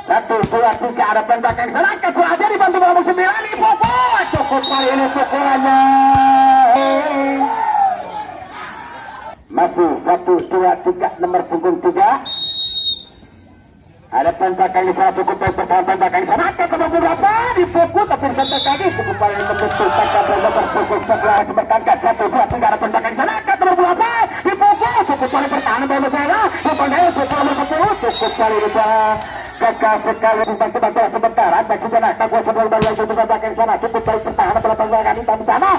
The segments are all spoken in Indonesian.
1, 2, 3 ada tembakan sana ke aja dibantu nomor 9 dipukul cukup kali ini pukulannya masih 1, 2, 3 nomor punggung 3 ada tembakan di sana cukup tembakan di sana ke nomor berapa dipukul tapi santai kaki cukup kali ini membentukkan nomor punggung 11 berkangkat 1, 2, 3 ada tembakan di sana ke nomor berapa dipukul cukup kali pertahanan bola saya dipandai pukul nomor 10 cukup kali ini kakak sekali bantu sebentar ada sejenak takut sebelum balik itu tembakan di sana cukup kali pertahanan bola tembakan di sana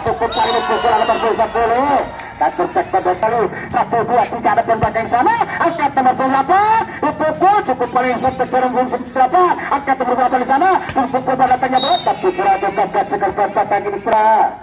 cukup kali ini pukul nomor 10 Katur cek pada kali 1, 2, 3 ada tembakan di sana angkat nomor berapa dipukul cukup paling sampai serang berapa angkat nomor berapa di sana dipukul pada tanya berat tapi berada kakak sekali tembakan ini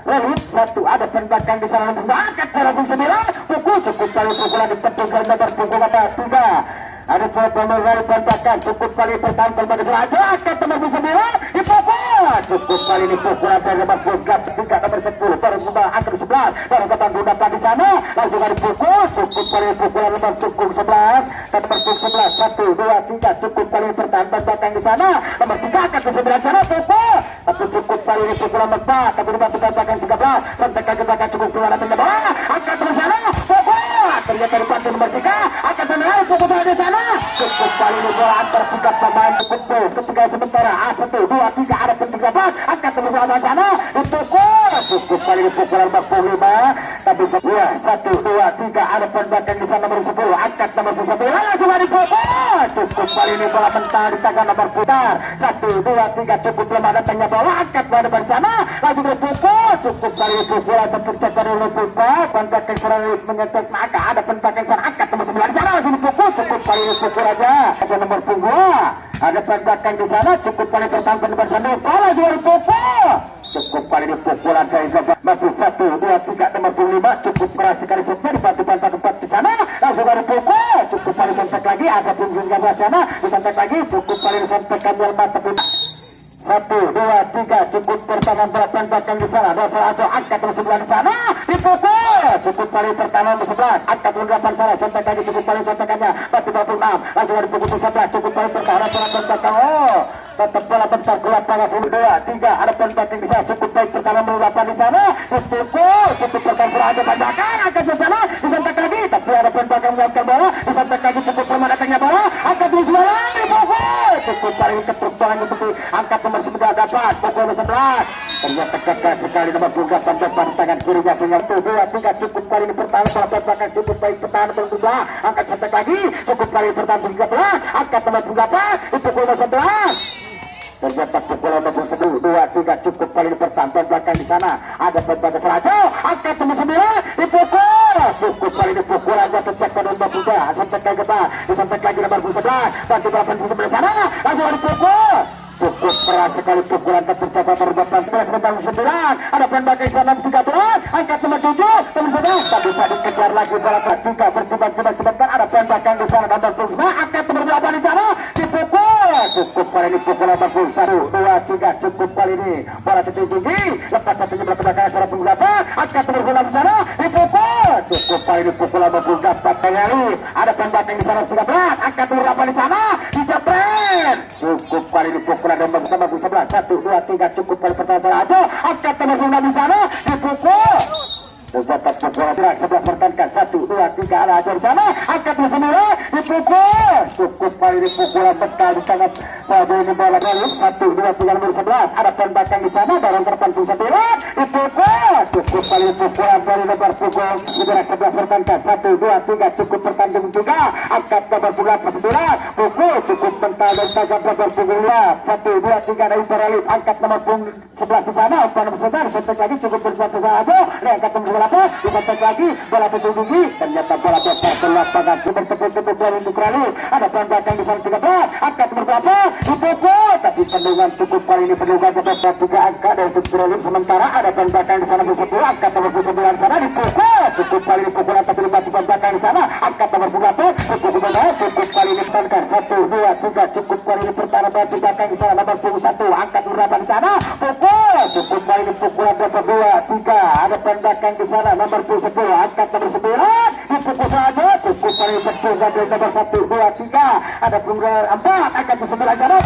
lalu 1 ada tembakan di sana angkat serang 9 pukul cukup kali pukulan ditepukan nomor pukul apa 3 ada satu nomor dari tembakan cukup kali pertahanan tembakan saja angkat nomor 9 dipukul cukup kali ini pukulan dari nomor 3 nomor 10 baru angkat 11 baru datang gunakan di sana langsung ada pukul cukup kali pukulan nomor punggung 11 nomor punggung 11 1, 2, 3 cukup kali pertahanan tembakan di sana nomor 3 angkat ke 9 sana pukul tapi cukup kali ini pukulan nomor 4 tapi nomor tembakan 13 sampai ke tembakan cukup keluar dari bawah angkat ke sana pukul ternyata di pantai nomor 3 angkat benar pukul di sana cukup kali ini bola antar tiga pemain cukup ketika sementara 1, 2, 3 ada ketiga angkat nomor di sana dipukul cukup kali ini pukulan 45 tapi 1, 2, 3 ada tembakan di sana nomor 10 angkat nomor 11 langsung dipukul cukup kali ini bola mental di tangan nomor putar 1, 2, 3 cukup lemah datangnya bola angkat bola di sana langsung dipukul cukup kali ini pukulan terpecahkan oleh putar tembakan serius menyentuh maka ada tembakan sana angkat nomor 9 di sana langsung dipukul cukup kali ini pukul aja ada nomor punggung ada tembakan di sana cukup kali pertahanan nomor 1 bola juga dipukul cukup kali ini pukulan dari masih 1, 2, 3 nomor 5 cukup berhasil kali sebentar dibantu tempat di sana langsung ada pukul cukup kali sontak lagi ada punggung di sana disontak lagi cukup kali disontakkan yang mata 1, 2, 3 cukup pertahanan tembakan di sana atau angkat nomor 9 di sana dipukul cukup kali pertahanan nomor 11 angkat nomor 8 sana sontak lagi cukup kali sontakannya batu 26 langsung ada pukul 11 cukup kali pertahanan tembakan tetap bola bentar keluar tangan 2, 3 ada tembakan di sana cukup baik pertahanan nomor 8 di sana dipukul cukup pertahanan berada tembakan angkat di sana disontak lagi tapi ada tembakan melakukan bola disontak lagi cukup permanen datangnya bola angkat di sana dipukul cukup kali ketuk bola seperti angkat nomor 9 dapat pukul 11 ternyata gagal sekali nomor 28 depan tangan kirinya sehingga 2, 3 cukup kali ini pertahanan bola tembakan cukup baik pertahanan nomor 2 angkat sontak lagi cukup kali pertahanan 13 angkat nomor 28 dipukul nomor 11 ternyata pukulan nomor 1, 2, 3 cukup kali pertahanan belakang di sana ada tembakan seraja angkat nomor 9 dipukul cukup kali ini pukulan jatuh cek pada nomor 3 sampai ke depan disampai lagi nomor 11 bantu 8 di sana langsung dipukul cukup keras sekali pukulan tercapai perbatan 11 ada tembakan di sana 13 angkat nomor 7 nomor 11 tak bisa dikejar lagi bola ketika berjuang sebentar ada tembakan di sana nomor 5 angkat nomor 8 di sana dipukul cukup kali ini pukulan nomor 1, 2, 3 cukup kali ini bola tinggi lepas satunya bertebakan secara pengguna angkat nomor 9 di sana dipukul cukup kali ini pukulan nomor 4 kali ada tembakan di sana 13 angkat nomor 8 di sana dijepret cukup kali ini pukulan nomor 11 1, 2, 3 cukup kali pertahanan aja angkat nomor 9 di sana dipukul terdapat pukulan berat 11 pertahankan 1, 2, 3 ada aja di sana angkat nomor 9 dipukul cukup kali ini pukulan betal di tangan pada ini bola balik 1, 2, 3 nomor 11 ada tembakan di sana dorong tertentu 9 dipukul cukup kali ini pukulan dari nomor pukul berat 11 pertahankan 1, 2, 3 cukup pertahanan 3 angkat nomor 9 pukul cukup mental dan tajam nomor pukul 1, 2, 3 dari Beralip angkat nomor punggung 11 di sana umpan nomor 11 sontak lagi cukup bersuatu saja angkat nomor 8 disontak lagi bola tinggi ternyata bola besar ke lapangan bertepuk-tepuk dari Bukrali ada tembakan di sana 13 angkat nomor 8 dipukul tapi pendungan cukup kali ini pendungan kepada 3 angka dari Bukrali sementara ada tembakan di sana 10 angkat nomor 9 di sana dipukul cukup kali ini pukulan tapi batu tembakan di sana angkat nomor 11 cukup kali ini tembakan 1, 2, 3 cukup kali ini pertahanan batu tembakan di sana nomor 1 angkat nomor 8 di sana pukul cukup kali ini pukulan nomor 2, 3 ada tembakan di sana nomor 10 angkat nomor 9 dipukul saja cukup kali ini dari nomor 1, 2, 3. Ada penggunaan 4 akan ke 9 sana.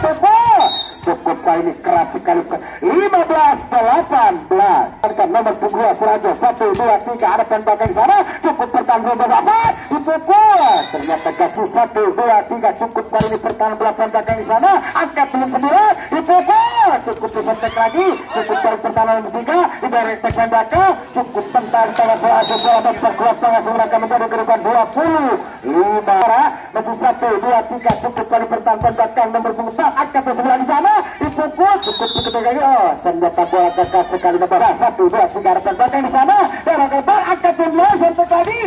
Cukup kali ini keras sekali. 15-18. Nomor punggung Surajo 1, 2, 3. Ada tembakan di sana. Cukup pertahanan nomor 8. Dipukul. Ternyata Gasus 1, 2, 3. Cukup kali ini pertahanan bola tembakan di sana. Angkat nomor 9. Dipukul. Cukup disetek lagi. Cukup kali pertahanan nomor 3. Dari tekan belakang. Cukup tentang tengah bola bola memperkuat tengah mereka menjadi kedudukan 25. Masih 1, 2, 3. Cukup kali pertahanan belakang nomor 4. Angkat nomor 9 di sana. Dipukul. Cukup diketuk lagi. Oh, ternyata bola tekan sekali nomor 1, 2, 3. Harapan belakang di sana. Darah keluar. Angkat nomor 9. Sampai tadi.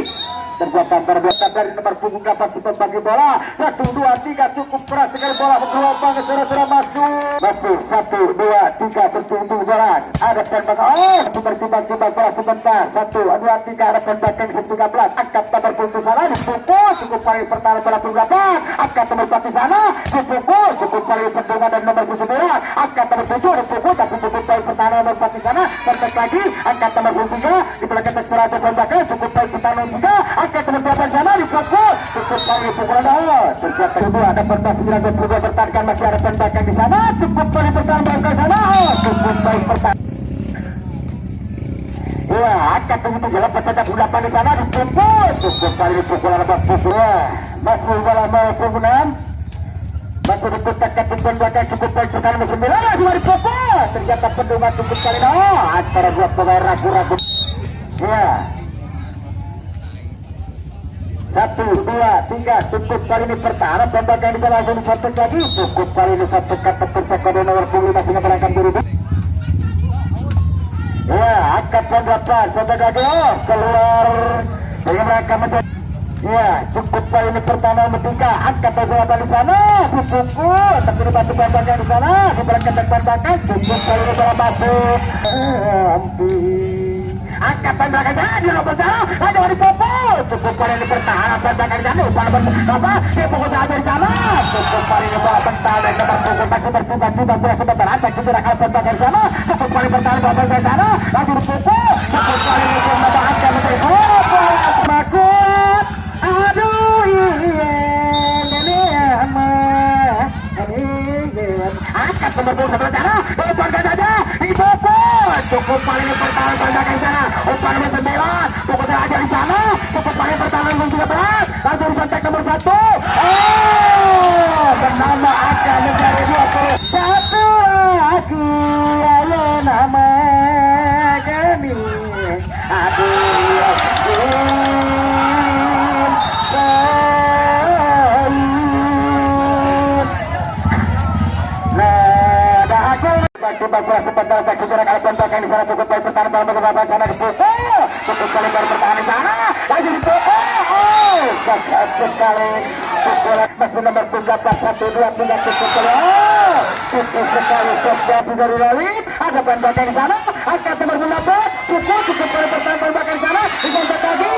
Terbuatan terbuatan dari nomor punggung kapasitas bagi bola 1, 2, 3 cukup keras sekali bola bergelombang sudah masuk 1, 2, 3 bertunggu beras ada tembakan tiba-tiba bola sebentar 1, 2, 3 ada tembakan 13 angkat nomor punggung sana dipukul cukup paling pertahanan bola punggung angkat nomor 4 sana dipukul cukup paling pertandingan dan nomor 9 angkat nomor 7 dipukul tapi cukup paling pertahanan nomor 4 sana tertek lagi angkat nomor 3 di belakang tekstur tembakan cukup paling pertahanan 3 angkat nomor 8 sana dipukul cukup kali pukulan awal terjatuh kedua ada pertahanan 9 bertahan masih ada tembakan di sana cukup kali pertahanan ke sana cukup baik pertahanan ya angkat untuk jalan pertahanan 8 di sana dipukul cukup kali pukulan abad pukul masih bola mau penggunaan masih diputakan tujuan belakang cukup baik pertahanan 9 cuma dipukul ternyata pendungan cukup kali antara dua pemain ragu-ragu ya 1, 2, 3 cukup kali ini pertahanan tembakan bisa langsung disampaikan lagi cukup kali ini satu kata tersekat nomor 5 masih menerangkan diri ya angkat pendapat sampai lagi keluar dengan mereka menjadi ya cukup kali ini pertahanan nomor 3 angkat pendapat di sana dipukul tapi dibantu tembakan di sana diberikan tembakan cukup kali ini bola masuk angkat tembakannya di nomor sana ada dipukul cukup kali ini pertahanan tembakan di sana apa dia pukul saja di sana cukup kali ini bola pertahanan nomor pukul tak tiba-tiba bola sebentar angkat tidak akan tembakan di sana cukup kali pertahanan bola di sana langsung dipukul cukup kali ini bola angkat menjadi makut aduh ini angkat nomor pukul sebelah sana depan saja dipukul cukup kali ini pertahanan tembakan di sana umpan nomor 9 pukul saja di sana cukup kali pertahanan nomor 13 langsung disentak nomor 1 bernama akan menjadi 21 aku ayo nama kami bola sebentar tak segera kali tembakan di sana cukup baik pertahanan dalam beberapa sana dipukul cukup kali baru pertahanan di sana lagi dipukul gagal sekali pukulan masih nomor 13 1, 2, 3 cukup kali cukup sekali sesuatu dari Lalip ada tembakan di sana angkat nomor 19 cukup kali pertahanan tembakan di sana disentak lagi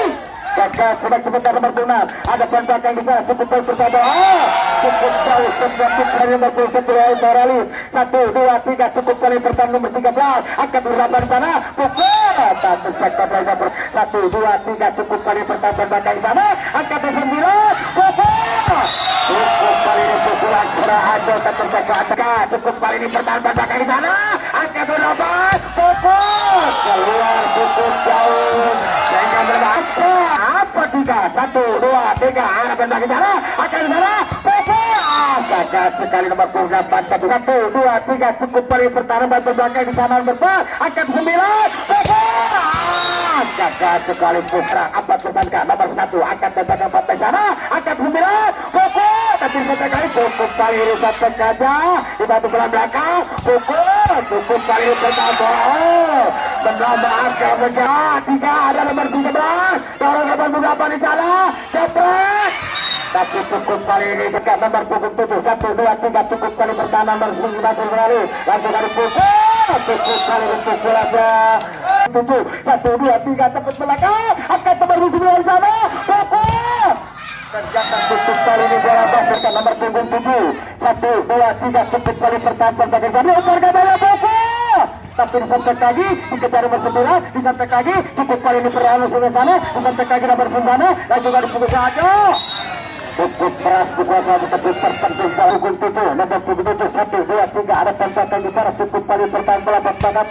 gagal sebentar nomor 6 ada tembakan di sana cukup baik pertahanan cukup jauh sesuatu kali nomor 21 Lalip 1, 2, 3 cukup kali pertahanan nomor 13 angkat berapa di sana pukul satu sektor 1, 2, 3 cukup kali pertahanan tembakan di sana angkat nomor 9 pukul cukup kali ini pukulan Surajo tertekan cukup kali ini pertahanan tembakan di sana angkat berapa pukul keluar pukul jauh sehingga berbaca apa 3, 1, 2, 3 arah tembakan di sana angkat di sana gagal sekali nomor 8 1, 2, 3 cukup kali pertahanan bantu belakang di sana nomor 4 angkat 9 gagal sekali putra apa terbangkan nomor 1 angkat tembakan 4 di sana angkat 9 pukul tapi sekali cukup kali ini satu saja dibantu bola belakang pukul cukup kali pertahanan menambah angka menjadi 3 ada nomor 17 dorong nomor 8 di sana cepet tapi cukup kali ini dekat nomor punggung 7 1, 2, 3 cukup kali pertahanan nomor 9 kembali langsung kali pukul cukup kali pukul aja 7 1, 2, 3 cepat belakang angkat nomor 9 di sana pukul ternyata cukup kali ini bola basket nomor punggung 7 1, 2, 3 cukup kali pertahanan tembakan sana umpan gabanya pukul tapi disampai lagi dikejar nomor 9 disampai lagi cukup kali ini pertahanan di sana disampai lagi nomor 9 langsung kali pukul saja cukup keras dikuasai tetapi terpenting hukum itu nomor 77 1 2 3 ada tembakan di sana cukup kali pertahanan bola pertahanan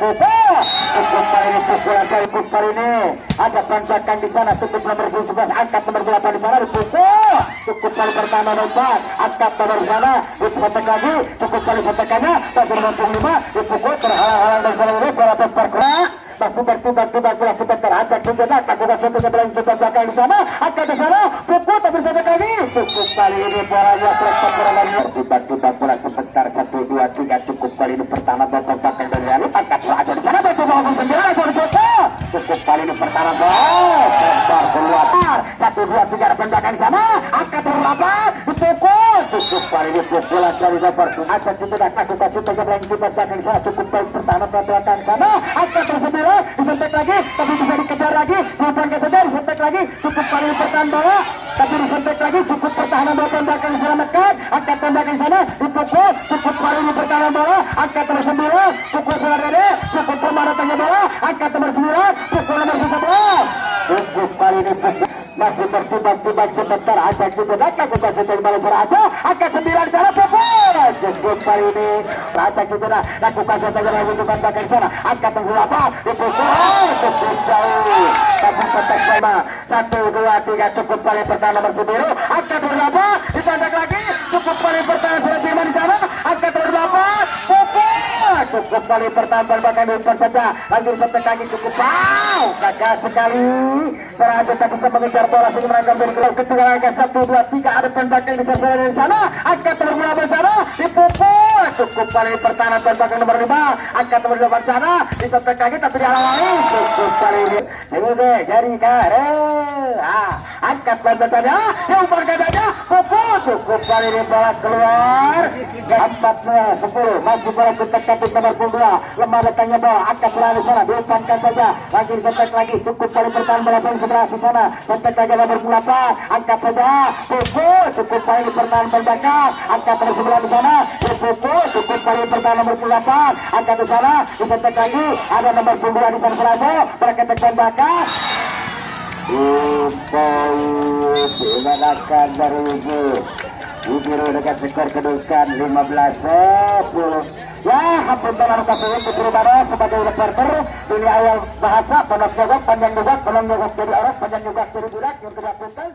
cukup kali ini pukulan cukup kali ini ada tanjakan di sana cukup nomor 11 angkat nomor 8 di sana dipukul cukup kali pertahanan nomor angkat nomor sana disetek lagi cukup kali setekannya bagi nomor 5 dipukul terhalang-halang dari sana ini bola bergerak masih bertiba-tiba bola sudah terangkat juga lakukan satu kebelan coba belakang di sana angkat di sana pukul tapi setek lagi cukup kali ini bolanya terlepas bola tiba-tiba bola sebentar 1 2 3 cukup kali ini pertama bola belakang dari lalu angkat bola aja di sana batu bola sendiri cukup kali ini pertama bola sebentar keluar 1 2 3 depan belakang di sana angkat terlambat dipukul cukup kali ini pukulan dari lebar aja juga lakukan satu kebelan coba belakang di sana cukup kali pertama bola belakang sana angkat tersebut disentek lagi tapi bisa dikejar lagi bukan kejar disentek lagi cukup kali pertahanan bola tapi disentek lagi cukup pertahanan bola tembakan diselamatkan angkat tembakan di sana dipukul cukup kali ini pertahanan bola angkat nomor 9 pukul selar dede cukup pemaratannya bola angkat nomor 9 pukul nomor 11 cukup kali ini pukul masih bertiba-tiba sebentar aja juga lakukan satu kembali aja angkat 9 di sana pukul cukup kali ini aja juga lakukan satu kembali untuk tembakan di sana angkat nomor 8 dipukul cukup jauh tapi tetap sama 1 2 3 cukup kali pertahanan nomor 10 angkat nomor 8 ditembak lagi cukup kali pertahanan sudah di sana angkat nomor 8 pukul cukup kali pertahanan tembakan di depan saja lagi disetek lagi cukup gagal sekali berhasil tak bisa mengejar bola sini merangkap dari kelompok kedua angkat 1 2 3 ada tembakan di sana angkat nomor 15 sana dipukul cukup kali pertahanan tembakan nomor 5 angkat nomor 8 sana disetek lagi tapi dihalangi cukup kali ini deh jari angkat bantuannya diumbar gadanya pukul cukup kali ini bola keluar 4-10 masih bola ketek kapit nomor 2 lemah datangnya bola angkat bola di sana diumpankan saja lagi disetek lagi cukup kali pertahanan bola pun sebelah di sana setek lagi nomor 8 angkat saja pukul cukup kali pertahanan tembakan angkat nomor 9 di sana dipukul cukup kali pertahanan nomor 8 angkat di sana disetek lagi ada nomor 2 di sana berada berketek tembakan digunakan dari Ibu dengan skor kedudukan 15-10 ya hampir dalam KPU Putri Barat sebagai reporter ini awal bahasa penuh jogok panjang jogok penuh jogok jadi orang panjang jogok jadi budak yang tidak punten